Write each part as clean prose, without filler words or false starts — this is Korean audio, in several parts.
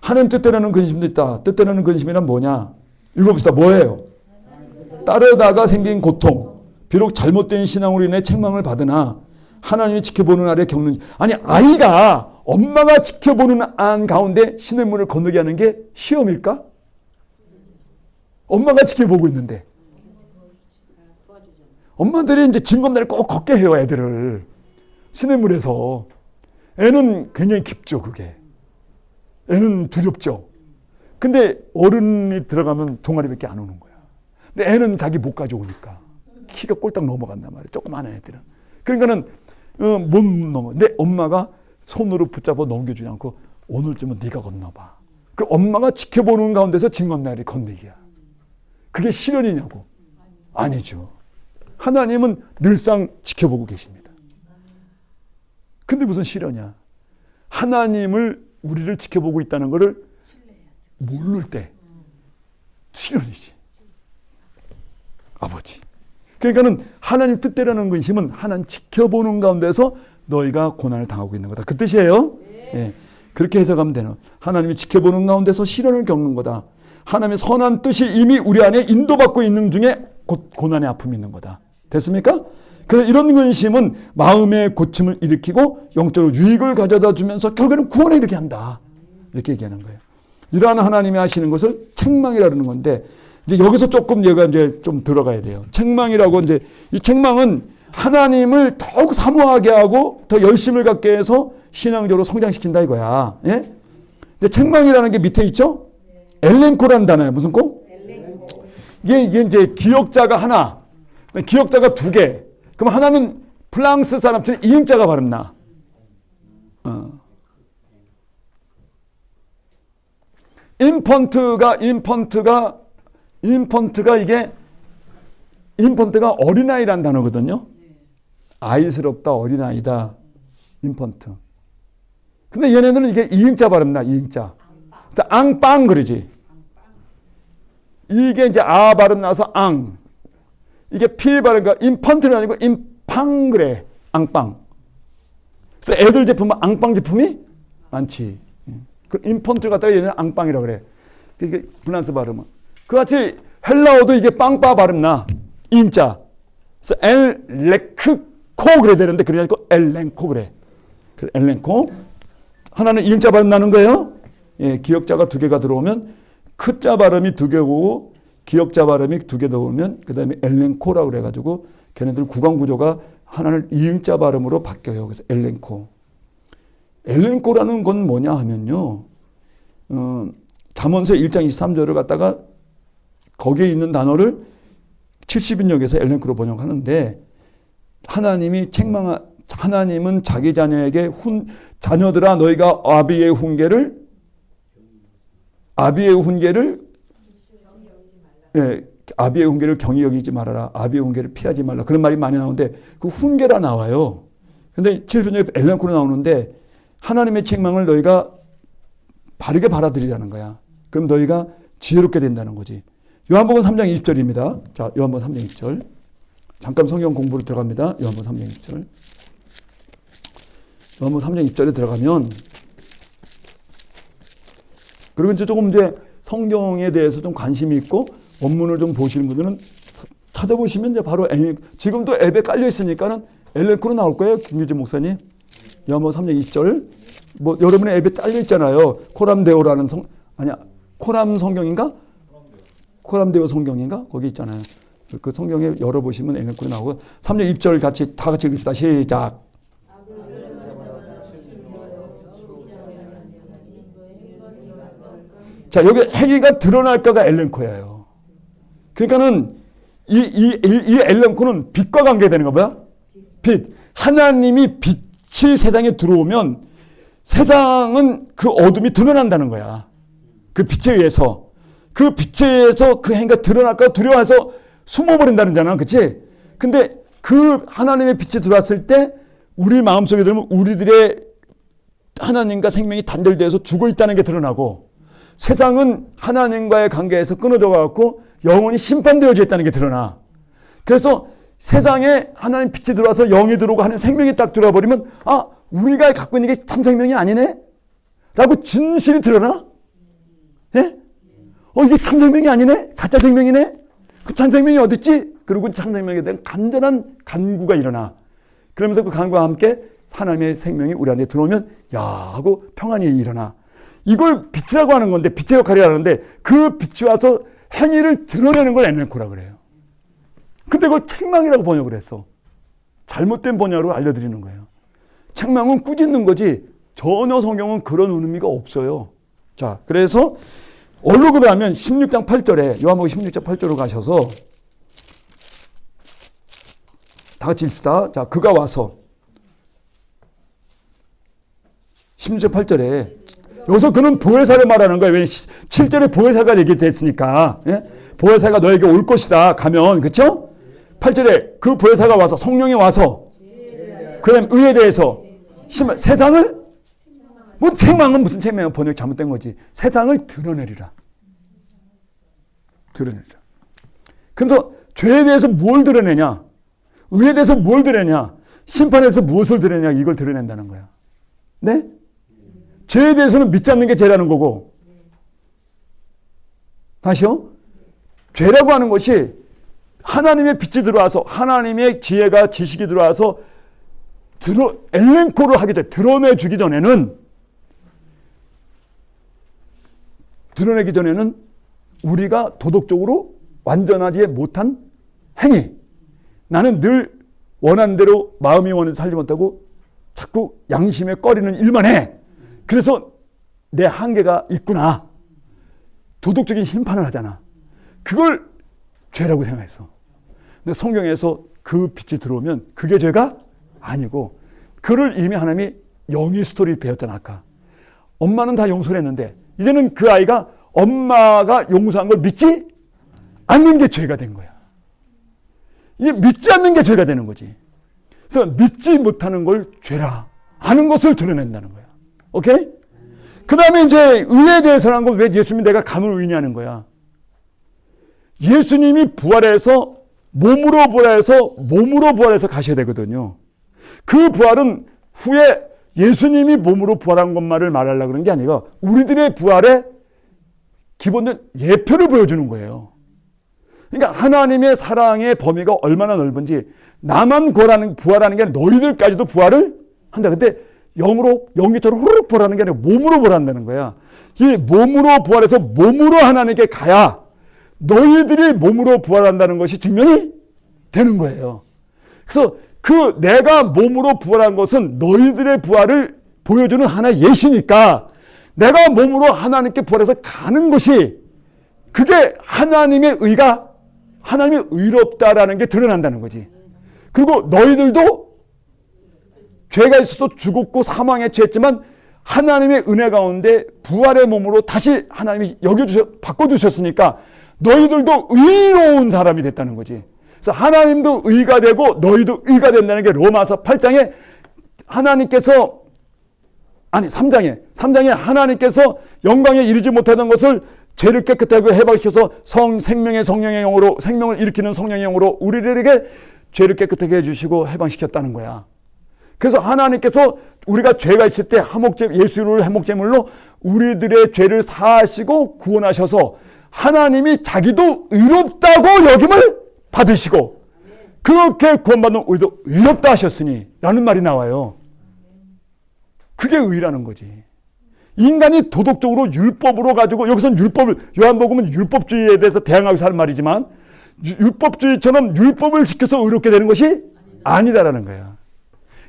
하나님 뜻대로는 근심도 있다. 뜻대로는 근심이란 뭐냐? 읽어봅시다. 뭐예요? 따르다가 생긴 고통. 비록 잘못된 신앙으로 인해 책망을 받으나 하나님이 지켜보는 아래 겪는. 아니 아이가 엄마가 지켜보는 안 가운데 시냇물을 건너게 하는 게 시험일까? 엄마가 지켜보고 있는데. 엄마들이 이제 징검다리를 꼭 걷게 해요, 애들을. 시냇물에서. 애는 굉장히 깊죠, 그게. 애는 두렵죠. 근데 어른이 들어가면 동아리밖에 안 오는 거야. 근데 애는 자기 못 가져오니까. 키가 꼴딱 넘어간단 말이야, 조그마한 애들은. 그러니까는 못 넘어. 근데 엄마가 손으로 붙잡아 넘겨주지 않고 오늘쯤은 네가 건너봐. 그 엄마가 지켜보는 가운데서 징검다리 건너기야. 그게 실현이냐고? 아니죠. 하나님은 늘상 지켜보고 계십니다. 근데 무슨 실현이야? 하나님을 우리를 지켜보고 있다는 것을 모를 때 실현이지. 아버지. 그러니까는 하나님 뜻대로는 근심은 하나님 지켜보는 가운데서 너희가 고난을 당하고 있는 거다. 그 뜻이에요. 예. 그렇게 해석하면 되는. 하나님이 지켜보는 가운데서 시련을 겪는 거다. 하나님의 선한 뜻이 이미 우리 안에 인도받고 있는 중에 고난의 아픔이 있는 거다. 됐습니까? 그래서 이런 근심은 마음의 고침을 일으키고 영적으로 유익을 가져다 주면서 결국에는 구원을 이렇게 한다. 이렇게 얘기하는 거예요. 이러한 하나님이 하시는 것을 책망이라는 건데 이제 여기서 조금 얘가 이제 좀 들어가야 돼요. 책망이라고 이제 이 책망은 하나님을 더욱 사모하게 하고 더 열심을 갖게 해서 신앙적으로 성장시킨다 이거야. 예? 근데 책망이라는 게 밑에 있죠? 엘렌코라는 단어예요. 무슨 코? 이게 이제 기역자가 하나, 기역자가 두 개. 그럼 하나는 프랑스 사람처럼 이응자가 발음나. 인펀트가 어린아이란 단어거든요. 아이스럽다, 어린아이다. 인펀트. 근데 얘네들은 이게 이응자 발음나, 이응자. 앙빵 그러지. 이게 이제 아 발음 나서 앙. 이게 피 발음가 인펀트는 아니고 인팡 그래. 앙빵. 그래서 애들 제품은 앙빵 제품이 많지. 그 인펀트 갖다가 얘는 앙빵이라고 그래. 이게 프랑스 발음은. 그같이 헬라어도 이게 빵빠 발음 나. 인자. 그래서 엘레크코 그래야 되는데 그러지 않고 엘렌코 그래. 그래서 엘렌코. 하나는 이응자 발음 나는 거예요. 예, 기역자가 두 개가 들어오면 크자 발음이 두 개고 기역자 발음이 두 개 넣으면 그 다음에 엘렌코라고 그래가지고 걔네들 구강 구조가 하나는 이응자 발음으로 바뀌어요. 그래서 엘렌코. 엘렌코라는 건 뭐냐 하면요. 잠언서 1장 23절을 갖다가 거기에 있는 단어를 70인역에서 엘렌코로 번역하는데 하나님은 자기 자녀에게 자녀들아 너희가 아비의 훈계를 경히 여기지 말아라. 아비의 훈계를 피하지 말라. 그런 말이 많이 나오는데 그 훈계라 나와요. 근데 70인역에 엘렌코로 나오는데 하나님의 책망을 너희가 바르게 받아들이라는 거야. 그럼 너희가 지혜롭게 된다는 거지. 요한복음 3장 20절입니다. 자, 요한복음 3장 20절. 잠깐 성경 공부로 들어갑니다. 요한복음 3장 20절. 요한복음 3장 20절에 들어가면 그리고 이제 조금 이제 성경에 대해서 좀 관심이 있고 원문을 좀 보시는 분들은 찾아보시면 이제 바로 지금도 앱에 깔려 있으니까는 엘렌코로 나올 거예요. 김규진 목사님. 요한복음 3장 20절. 뭐 여러분의 앱에 깔려 있잖아요. 코람데오라는 코람 성경인가? 코람데오 성경인가? 거기 있잖아요. 그 성경에 열어보시면 엘렌코로 나오고 3장 20절 다 같이 읽읍시다. 시작. 자, 여기 행위가 드러날까가 엘렌코예요. 그러니까는 이 엘렌코는 빛과 관계되는 거 뭐야? 빛. 하나님이 빛이 세상에 들어오면 세상은 그 어둠이 드러난다는 거야. 그 빛에 의해서. 그 빛에 의해서 그 행위가 드러날까 두려워해서 숨어버린다는 거잖아. 그치? 근데 그 하나님의 빛이 들어왔을 때 우리 마음속에 들으면 우리들의 하나님과 생명이 단절되어서 죽어 있다는 게 드러나고 세상은 하나님과의 관계에서 끊어져 갖고 영원히 심판되어져 있다는 게 드러나. 그래서 세상에 하나님 빛이 들어와서 영이 들어오고 하나님 생명이 딱 들어와 버리면 우리가 갖고 있는 게 참 생명이 아니네? 라고 진실이 드러나? 예? 이게 참 생명이 아니네? 가짜 생명이네? 그 참 생명이 어딨지? 그리고 참 생명에 대한 간절한 간구가 일어나. 그러면서 그 간구와 함께 하나님의 생명이 우리 안에 들어오면 야 하고 평안이 일어나. 이걸 빛이라고 하는 건데, 빛의 역할이 하는데, 그 빛이 와서 행위를 드러내는 걸 에네코라 그래요. 근데 그걸 책망이라고 번역을 했어. 잘못된 번역으로 알려드리는 거예요. 책망은 꾸짖는 거지 전혀 성경은 그런 의미가 없어요. 자, 그래서 얼룩을 하면 16장 8절에 요한복음 16장 8절로 가셔서 다 같이 읽읍시다. 자, 그가 와서 16장 8절에 여기서 그는 보혜사를 말하는 거예요. 왜 7절에 보혜사가 얘기됐으니까. 예? 보혜사가 너에게 올 것이다 가면, 그렇죠? 8절에 그 보혜사가 와서, 성령이 와서, 그 다음 의에 대해서 세상을, 뭐 책망은 무슨 책망이야? 번역 잘못된 거지. 세상을 드러내리라. 드러내리라. 그래서 죄에 대해서 뭘 드러내냐? 의에 대해서 뭘 드러내냐? 심판에 대해서 무엇을 드러내냐? 이걸 드러낸다는 거야. 네? 죄에 대해서는 믿지 않는 게 죄라는 거고. 다시요? 죄라고 하는 것이 하나님의 빛이 들어와서, 하나님의 지혜가, 지식이 들어와서 엘렌코를 하게 돼. 드러내기 전에는 우리가 도덕적으로 완전하지 못한 행위. 나는 늘 원하는 대로 마음이 원해서 살지 못하고 자꾸 양심에 꺼리는 일만 해. 그래서 내 한계가 있구나. 도덕적인 심판을 하잖아. 그걸 죄라고 생각했어. 근데 성경에서 그 빛이 들어오면 그게 죄가 아니고, 그를 이미 하나님이 영의 스토리 배웠잖아. 아까 엄마는 다 용서를 했는데 이제는 그 아이가 엄마가 용서한 걸 믿지 않는 게 죄가 된 거야. 이게 믿지 않는 게 죄가 되는 거지. 그래서 믿지 못하는 걸 죄라 하는 것을 드러낸다는 거야. 오케이? 그 다음에 이제 의에 대해서는 건 왜 예수님이 내가 감을 의냐는 거야. 예수님이 부활해서 몸으로 부활해서 가셔야 되거든요. 그 부활은 후에 예수님이 몸으로 부활한 것만을 말하려고 그런 게 아니라 우리들의 부활의 기본적인 예표를 보여주는 거예요. 그러니까 하나님의 사랑의 범위가 얼마나 넓은지, 나만 부활하는 게 아니라 너희들까지도 부활을 한다. 근데 영기처럼 호로록 부활하는 게 아니라 몸으로 부활한다는 거야. 이 몸으로 부활해서 몸으로 하나님께 가야 너희들이 몸으로 부활한다는 것이 증명이 되는 거예요. 그래서 그 내가 몸으로 부활한 것은 너희들의 부활을 보여주는 하나의 예시니까, 내가 몸으로 하나님께 부활해서 가는 것이, 그게 하나님의 의롭다라는 게 드러난다는 거지. 그리고 너희들도 죄가 있어서 죽었고 사망에 처했지만 하나님의 은혜 가운데 부활의 몸으로 다시 하나님이 바꿔주셨으니까 너희들도 의로운 사람이 됐다는 거지. 그래서 하나님도 의가 되고 너희도 의가 된다는 게 로마서 8장에 3장에 하나님께서 영광에 이르지 못하던 것을 죄를 깨끗하게 해방시켜서 생명의 성령의 영으로, 생명을 일으키는 성령의 영으로 우리들에게 죄를 깨끗하게 해주시고 해방시켰다는 거야. 그래서 하나님께서 우리가 죄가 있을 때 예수를 해목제물로 우리들의 죄를 사하시고 구원하셔서 하나님이 자기도 의롭다고 여김을 받으시고, 그렇게 구원받는 우리도 의롭다 하셨으니 라는 말이 나와요. 그게 의라는 거지. 인간이 도덕적으로 율법으로 가지고, 여기서는 요한복음은 율법주의에 대해서 대항하고 하는 말이지만, 율법주의처럼 율법을 지켜서 의롭게 되는 것이 아니다라는 거야.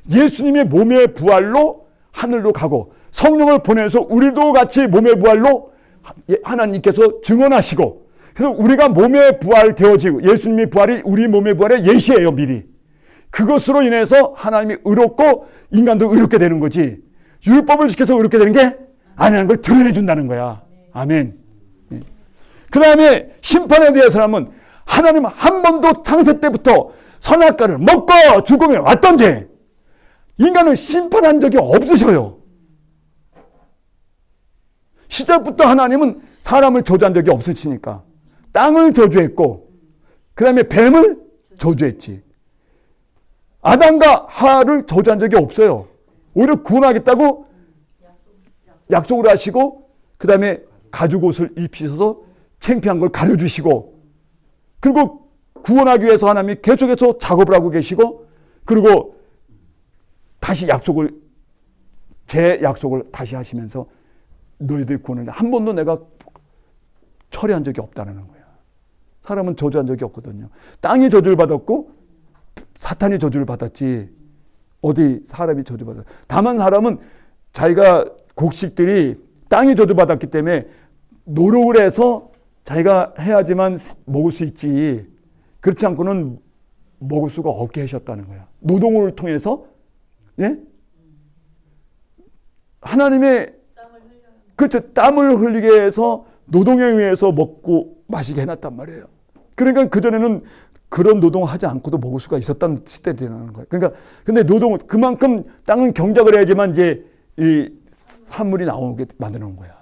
예수님의 몸의 부활로 하늘로 가고, 성령을 보내서 우리도 같이 몸의 부활로 하나님께서 증언하시고, 그래서 우리가 몸의 부활 되어지고, 예수님의 부활이 우리 몸의 부활의 예시예요, 미리. 그것으로 인해서 하나님이 의롭고 인간도 의롭게 되는 거지, 율법을 지켜서 의롭게 되는 게 아니라는 걸 드러내 준다는 거야. 아멘. 그 다음에 심판에 대해서는 하나님 한 번도 창세 때부터 선악과를 먹고 죽음에 왔던지 인간을 심판한 적이 없으셔요. 시작부터 하나님은 사람을 저주한 적이 없으시니까 땅을 저주했고, 그 다음에 뱀을 저주했지. 아담과 하와를 저주한 적이 없어요. 오히려 구원하겠다고 약속을 하시고, 그 다음에 가죽 옷을 입히셔서 창피한 걸 가려주시고, 그리고 구원하기 위해서 하나님이 계속해서 작업을 하고 계시고, 그리고 다시 제 약속을 다시 하시면서 너희들 구원을 한 번도 내가 처리한 적이 없다는 거야. 사람은 저주한 적이 없거든요. 땅이 저주를 받았고 사탄이 저주를 받았지 어디 사람이 저주받았어요. 다만 사람은 자기가 곡식들이 땅이 저주받았기 때문에 노력을 해서 자기가 해야지만 먹을 수 있지, 그렇지 않고는 먹을 수가 없게 하셨다는 거야. 노동을 통해서, 예? 하나님의 그렇죠. 땀을 흘리게 해서 노동에 의해서 먹고 마시게 해놨단 말이에요. 그러니까 그전에는 그런 노동을 하지 않고도 먹을 수가 있었다는 시대라는 거예요. 그러니까 근데 그만큼 땅은 경작을 해야지만 이제 이 산물이 나오게 만드는 거야.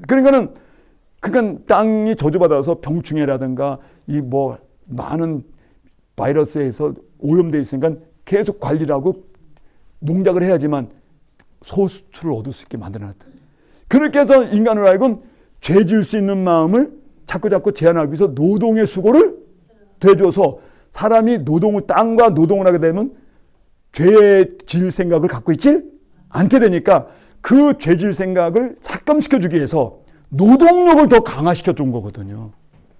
그러니까 땅이 저주받아서 병충해라든가 이 뭐 많은 바이러스에서 오염되어 있으니까 계속 관리를 하고 농작을 해야지만 소수출을 얻을 수 있게 만들어놨다. 그렇게 해서 인간을 하여금 죄 지을 수 있는 마음을 자꾸 제한하기 위해서 노동의 수고를 대줘서 사람이 땅과 노동을 하게 되면 죄 지을 생각을 갖고 있지 않게 되니까 그 죄 지을 생각을 삭감시켜 주기 위해서 노동력을 더 강화시켜 준 거거든요.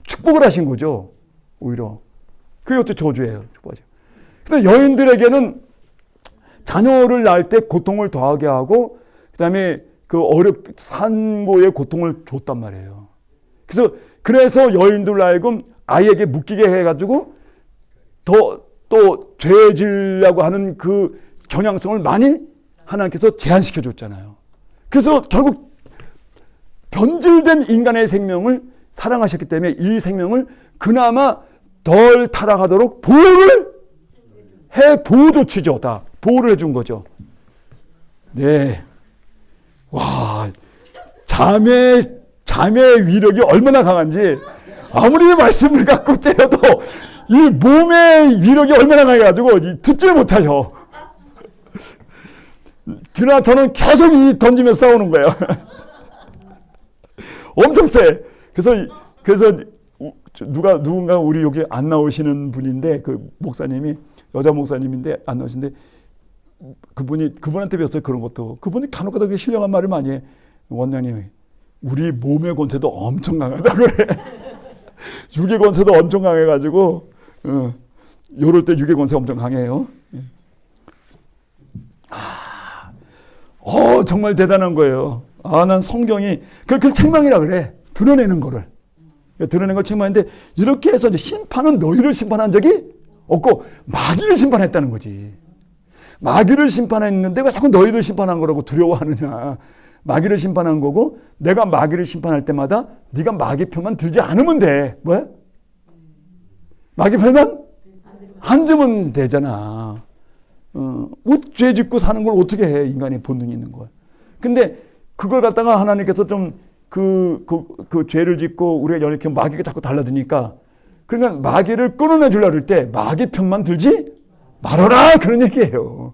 축복을 하신 거죠. 오히려. 그게 어째 저주예요. 그래서 여인들에게는 자녀를 낳을 때 고통을 더하게 하고 그다음에 그 산고의 고통을 줬단 말이에요. 그래서 여인들 하여금 아이에게 묶이게 해가지고 또 죄 지으려고 하는 그 경향성을 많이 하나님께서 제한시켜 줬잖아요. 그래서 결국 변질된 인간의 생명을 사랑하셨기 때문에 이 생명을 그나마 덜 타락하도록 보호 조치죠. 다 보호를 해준 거죠. 네. 와, 자매의 위력이 얼마나 강한지 아무리 말씀을 갖고 때려도 이 몸의 위력이 얼마나 강해가지고 듣지를 못하죠. 그러나 저는 계속 던지면서 싸우는 거예요. 엄청 세. 그래서 누군가 우리 여기 안 나오시는 분인데 그 목사님이 여자 목사님인데 안 나오시는데 그분한테 배웠어요. 그런 것도 그분이 간혹가다 신령한 말을 많이 해. 원장님이 우리 몸의 권세도 엄청 강하다 그래. 육의 권세도 엄청 강해가지고 요럴 때 육의 권세 엄청 강해요. 정말 대단한 거예요. 난 성경이 그걸 책망이라 그래. 드러내는 거를. 드러낸 걸 책망인데 이렇게 해서 이제 심판은 너희를 심판한 적이 없고 마귀를 심판했다는 거지. 마귀를 심판했는데 왜 자꾸 너희를 심판한 거라고 두려워하느냐. 마귀를 심판한 거고 내가 마귀를 심판할 때마다 네가 마귀 편만 들지 않으면 돼. 왜? 마귀 편만 안 들면 되잖아. 죄 짓고 사는 걸 어떻게 해. 인간의 본능이 있는 걸. 근데 그걸 갖다가 하나님께서 좀 그 죄를 짓고 우리가 이렇게 마귀가 자꾸 달라드니까 그러니까 마귀를 끊어내 주려고 할 때 마귀 편만 들지 말아라 그런 얘기예요.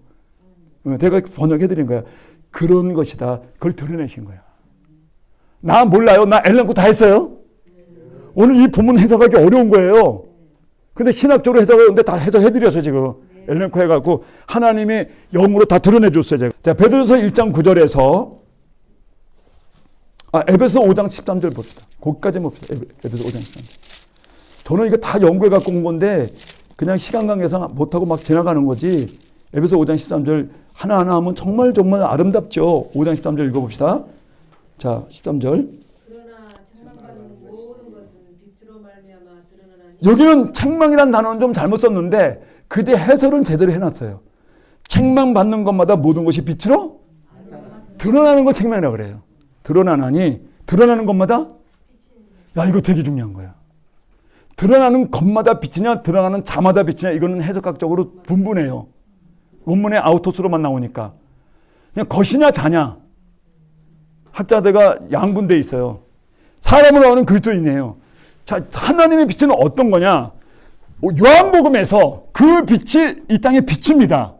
내가 번역해 드린 거야. 그런 것이다. 그걸 드러내신 거야. 나 몰라요. 나 엘렌코 다 했어요. 오늘 이 본문 해석하기 어려운 거예요. 근데 신학적으로 해석하는데 다 해석해 드렸어요 지금. 엘렌코 해갖고 하나님의 영으로 다 드러내 줬어요 제가. 자, 베드로서 1장 9절에서 에베소 5장 13절 봅시다. 거기까지 봅시다. 에베소 5장 13절. 저는 이거 다 연구해 갖고 온 건데 그냥 시간 관계상 못하고 막 지나가는 거지. 에베소 5장 13절 하나하나 하면 정말 아름답죠. 5장 13절 읽어봅시다. 자, 13절. 그러나 책망받는 모든 것은 빛으로 말미암아 드러나니. 여기는 책망이란 단어는 좀 잘못 썼는데 그때 해설은 제대로 해놨어요. 책망받는 것마다 모든 것이 빛으로 드러나는 걸 책망이라고 그래요. 드러나는 것마다 이거 되게 중요한 거야. 드러나는 것마다 빛이냐 드러나는 자마다 빛이냐 이거는 해석학적으로 분분해요. 원문에 아우토스로만 나오니까 그냥 것이냐 자냐 학자들과 양분돼 있어요. 사람으로 하는 그리스도인이에요. 자, 하나님의 빛은 어떤 거냐? 요한복음에서 그 빛이 이 땅에 비춥니다.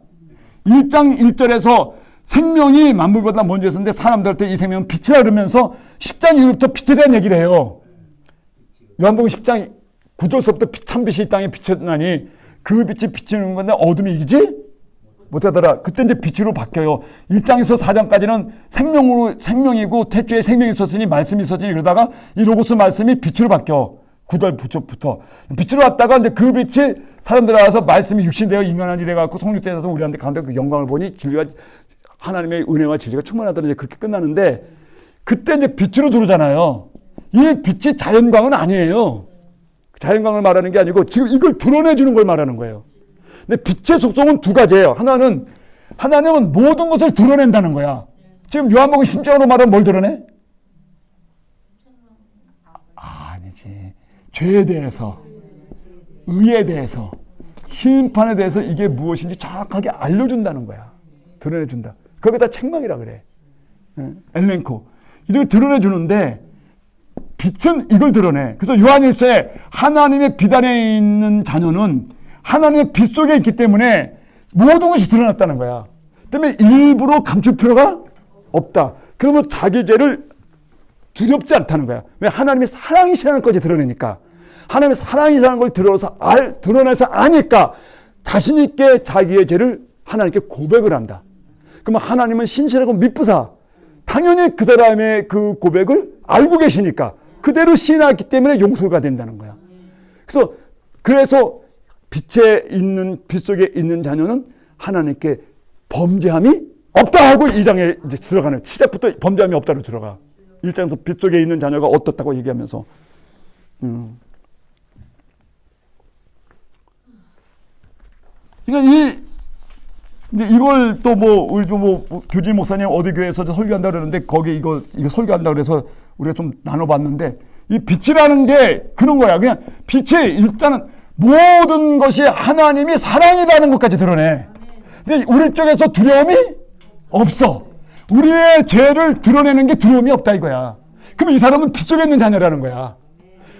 1장 1절에서 생명이 만물보다 먼저 있었는데 사람들한테 이 생명은 빛이라 그러면서 10장 이후부터 빛에 대한 얘기를 해요. 요한복음 10장 9절서부터 참빛이 이 땅에 비쳤나니 그 빛이 비치는 건데 어둠이 이기지 못하더라. 그때 이제 빛으로 바뀌어요. 1장에서 4장까지는 생명이고 태초에 생명이 있었으니 말씀이 있었으니 그러다가 이 로고스 말씀이 빛으로 바뀌어. 9절부터 빛으로 왔다가 이제 그 빛이 사람들 와서 말씀이 육신되어 인간한이 돼갖고 성육되어서 우리한테 가운데 그 영광을 보니 진리가 하나님의 은혜와 진리가 충만하더라. 이제 그렇게 끝나는데 그때 이제 빛으로 들어오잖아요. 이 빛이 자연광은 아니에요. 자연광을 말하는 게 아니고 지금 이걸 드러내주는 걸 말하는 거예요. 근데 빛의 속성은 두 가지예요. 하나님은 모든 것을 드러낸다는 거야. 지금 요한복음 10장으로 말하면 뭘 드러내? 아니지. 죄에 대해서, 의에 대해서, 심판에 대해서 이게 무엇인지 정확하게 알려준다는 거야. 드러내준다. 거기다 책망이라 그래. 엘렌코. 이걸 드러내주는데 빛은 이걸 드러내. 그래서 요한일서에 하나님의 빛 안에 있는 자녀는 하나님의 빛 속에 있기 때문에 모든 것이 드러났다는 거야. 때문에 일부러 감출 필요가 없다. 그러면 자기 죄를 두렵지 않다는 거야. 왜? 하나님의 사랑이시라는 것을 드러내니까. 하나님의 사랑이라는 걸 드러내서 아니까 자신 있게 자기의 죄를 하나님께 고백을 한다. 그러면 하나님은 신실하고 미쁘사 당연히 그 사람의 그 고백을 알고 계시니까 그대로 시인하기 때문에 용서가 된다는 거야. 그래서 빛에 있는, 빛 속에 있는 자녀는 하나님께 범죄함이 없다 하고 2장에 이제 들어가는, 시작부터 범죄함이 없다로 들어가. 1장에서 빛 속에 있는 자녀가 어떻다고 얘기하면서. 그러니까 이걸 또 우리 교진 목사님 어디 교회에서 설교한다 그러는데 거기 이거 설교한다 그래서 우리가 좀 나눠봤는데 이 빛이라는 게 그런 거야. 그냥 빛이 일단은 모든 것이 하나님이 사랑이라는 것까지 드러내. 근데 우리 쪽에서 두려움이 없어. 우리의 죄를 드러내는 게 두려움이 없다 이거야. 그러면 이 사람은 빛 속에 있는 자녀라는 거야.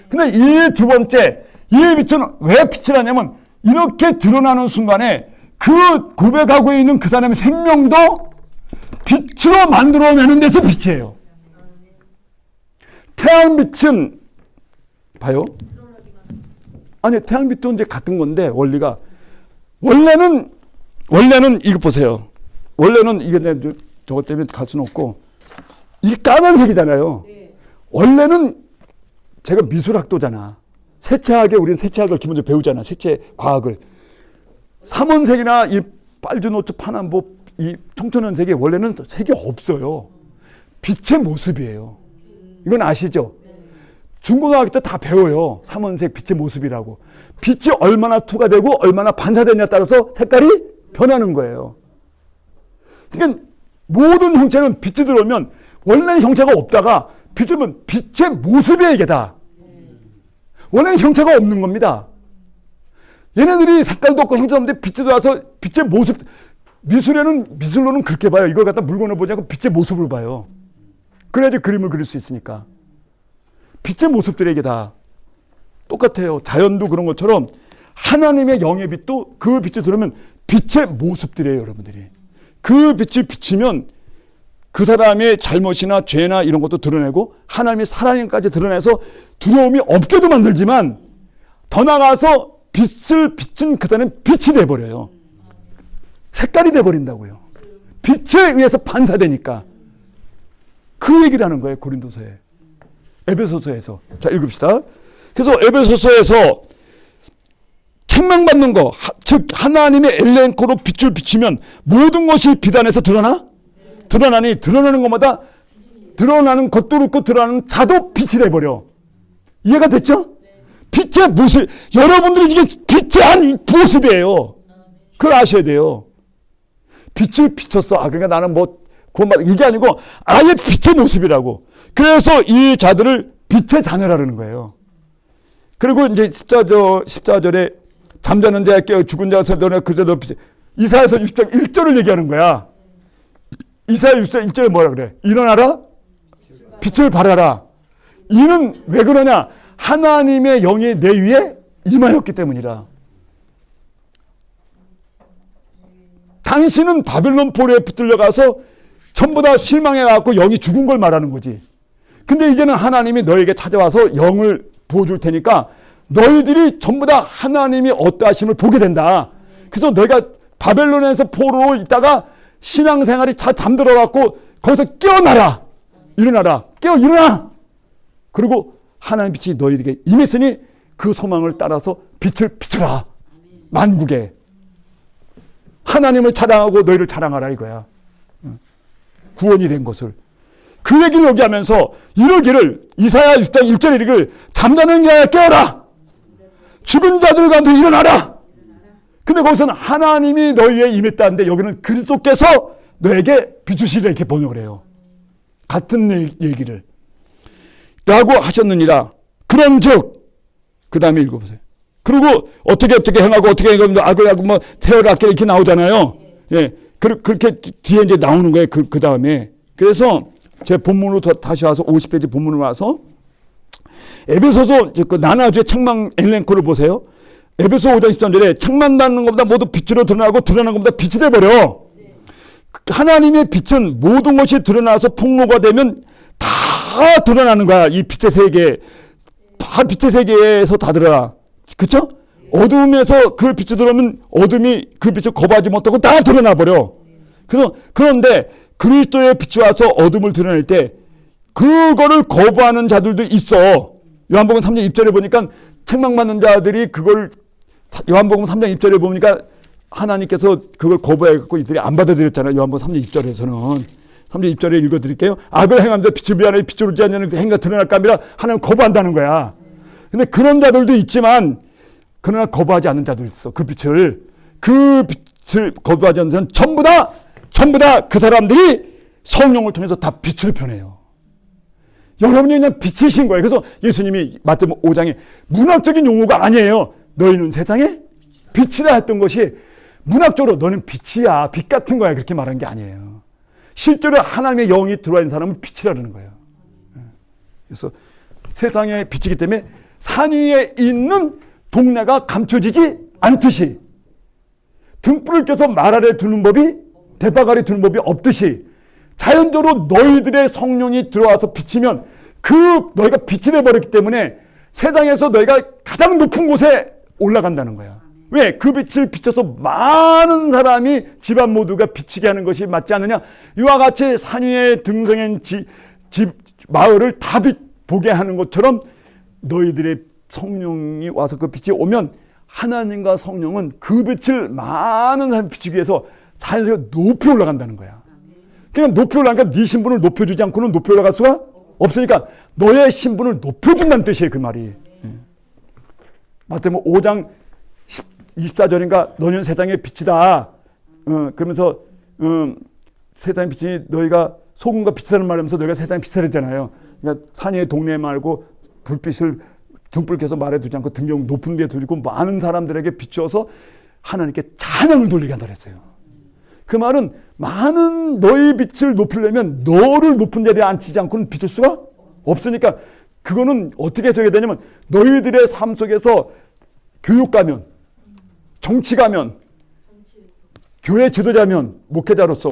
근데 이 두 번째, 이 빛은 왜 빛이라냐면 이렇게 드러나는 순간에 그 고백하고 있는 그 사람의 생명도 빛으로 만들어내는 데서 빛이에요. 태양빛은 봐요. 아니 태양빛도 이제 같은 건데 원리가 원래는 이거 보세요. 원래는 이게 저것 때문에 갈 수는 없고 이게 까만색이잖아요. 원래는 제가 미술학도잖아. 세체학에 우리는 세체학을 기본적으로 배우잖아. 세체 과학을. 삼원색이나 이 빨주노트 파남보 이 청천연색이 원래는 색이 없어요. 빛의 모습이에요. 이건 아시죠? 중고등학교 때 다 배워요. 삼원색 빛의 모습이라고. 빛이 얼마나 투과되고 얼마나 반사되냐에 따라서 색깔이 변하는 거예요. 그러니까 모든 형체는 빛이 들어오면 원래는 형체가 없다가 빛이 들어오면 빛의 모습이 이게다. 원래는 형체가 없는 겁니다. 얘네들이 색깔도 없고 형체도 없는데 빛이 들어와서 빛의 모습, 미술로는 그렇게 봐요. 이걸 갖다 물건을 보지 않고 빛의 모습으로 봐요. 그래야지 그림을 그릴 수 있으니까. 빛의 모습들에게 다 똑같아요. 자연도 그런 것처럼 하나님의 영의 빛도 그 빛이 들어오면 빛의 모습들이에요, 여러분들이. 그 빛이 비치면 그 사람의 잘못이나 죄나 이런 것도 드러내고 하나님의 사랑까지 드러내서 두려움이 없게도 만들지만 더 나아가서 빛을 비친 그 사람은 빛이 돼버려요. 색깔이 돼버린다고요. 빛에 의해서 반사되니까. 그 얘기를 하는 거예요, 고린도서에. 에베소서에서. 자, 읽읍시다. 그래서 에베소서에서 책망받는 거, 즉 하나님의 엘렌코로 빛을 비치면 모든 것이 빛 안에서 드러나니 드러나는 것마다 드러나는 것도 그렇고 드러나는 자도 빛이 돼버려. 이해가 됐죠? 빛의 모습, 여러분들이 이게 빛의 한 모습이에요. 그걸 아셔야 돼요. 빛을 비쳤어. 그러니까 나는 구원받 이게 아니고 아예 빛의 모습이라고. 그래서 이 자들을 빛의 자녀라는 거예요. 그리고 이제 14절에 잠자는 자에 깨어 죽은 자가 너네 그저도 빛. 이사야서 6장 1절을 얘기하는 거야. 이사야 6장 1절에 뭐라 그래? 일어나라. 빛을 발하라. 이는 왜 그러냐? 하나님의 영이 내 위에 임하였기 때문이라. 당신은 바벨론 포로에 붙들려 가서 전부 다 실망해갖고 영이 죽은 걸 말하는 거지. 근데 이제는 하나님이 너에게 찾아와서 영을 부어줄 테니까 너희들이 전부 다 하나님이 어떠하심을 보게 된다. 그래서 너희가 바벨론에서 포로로 있다가 신앙생활이 잠들어갖고 거기서 깨어나라. 일어나라. 일어나. 그리고 하나님 빛이 너희에게 임했으니 그 소망을 따라서 빛을 비춰라. 만국에. 하나님을 찬양하고 너희를 자랑하라 이거야. 구원이 된 것을. 그 얘기를 여기 하면서 이러기를 이사야 6장 1절에 이르기를 잠자는 자야 깨어라. 죽은 자들 가운데 일어나라. 근데 거기서는 하나님이 너희에 임했다는데 여기는 그리스도께서 너에게 비추시리라 이렇게 번역을 해요. 같은 얘기를. 라고 하셨느니라. 그런즉 그 다음에 읽어보세요. 그리고 어떻게 행하고 어떻게 행하면 악을 하고 뭐 태어를 아끼라 이렇게 나오잖아요. 예, 그렇게 뒤에 이제 나오는 거예요. 그 다음에. 그래서 제 본문으로 다시 와서 50페이지 본문으로 와서 에베소서 그 나나주의 책망 엘렌코를 보세요. 에베소 5장 13절에 책망받는 것보다 모두 빛으로 드러나고 드러난 것보다 빛이 돼버려. 하나님의 빛은 모든 것이 드러나서 폭로가 되면 다 드러나는 거야. 이 빛의 세계. 다 빛의 세계에서 다 드러나. 그쵸? 어둠에서 그 빛이 들어오면 어둠이 그 빛을 거부하지 못하고 다 드러나 버려. 그런데 그리스도의 빛이 와서 어둠을 드러낼 때 그거를 거부하는 자들도 있어. 요한복음 3장 2절에 보니까 책망받는 자들이 그걸 요한복음 3장 2절에 보니까 하나님께서 그걸 거부해갖고 이들이 안 받아들였잖아요. 요한복음 3장 2절에서는. 3장 2절에 읽어드릴게요. 악을 행하면서 빛을 비하여 빛을 오지 않는 행위가 드러날까 함이라 하나님 거부한다는 거야. 근데 그런 자들도 있지만 그러나 거부하지 않는 자도 있어. 그 빛을 거부하지 않는 사람은 전부 다 그 사람들이 성령을 통해서 다 빛을 변해요. 여러분이 그냥 빛이신 거예요. 그래서 예수님이 마태복음 5장에 문학적인 용어가 아니에요. 너희는 세상에 빛이라 했던 것이 문학적으로 너는 빛이야. 빛 같은 거야. 그렇게 말한 게 아니에요. 실제로 하나님의 영이 들어와 있는 사람은 빛이라는 거예요. 그래서 세상의 빛이기 때문에 산 위에 있는 동네가 감춰지지 않듯이 등불을 켜서 말 아래 두는 법이 대박 아래 두는 법이 없듯이 자연적으로 너희들의 성령이 들어와서 비치면 너희가 빛이 돼버렸기 때문에 세상에서 너희가 가장 높은 곳에 올라간다는 거야. 왜? 그 빛을 비춰서 많은 사람이 집안 모두가 비치게 하는 것이 맞지 않느냐? 이와 같이 산 위에 등성한 마을을 다 보게 하는 것처럼 너희들의 성령이 와서 그 빛이 오면 하나님과 성령은 그 빛을 많은 사람이 비추기 위해서 자연스럽게 높이 올라간다는 거야. 그러니까 높이 올라가니까 네 신분을 높여주지 않고는 높이 올라갈 수가 없으니까 너의 신분을 높여준다는 뜻이에요. 그 말이. 마태복음 5장 24절인가 너는 세상의 빛이다. 그러면서 세상의 빛이 너희가 소금과 빛이라는 말하면서 너희가 세상의 빛이라 했잖아요. 그러니까 산 위의 동네 말고 불빛을 등불 켜서 말해 두지 않고 등경 높은 데 두고 많은 사람들에게 비추어서 하나님께 찬양을 돌리게 한다 그랬어요. 그 말은 많은 너의 빛을 높이려면 너를 높은 자리에 앉히지 않고는 비출 수가 없으니까 그거는 어떻게 해석해야 되냐면 너희들의 삶 속에서 교육 가면 정치 가면 교회 지도자면 목회자로서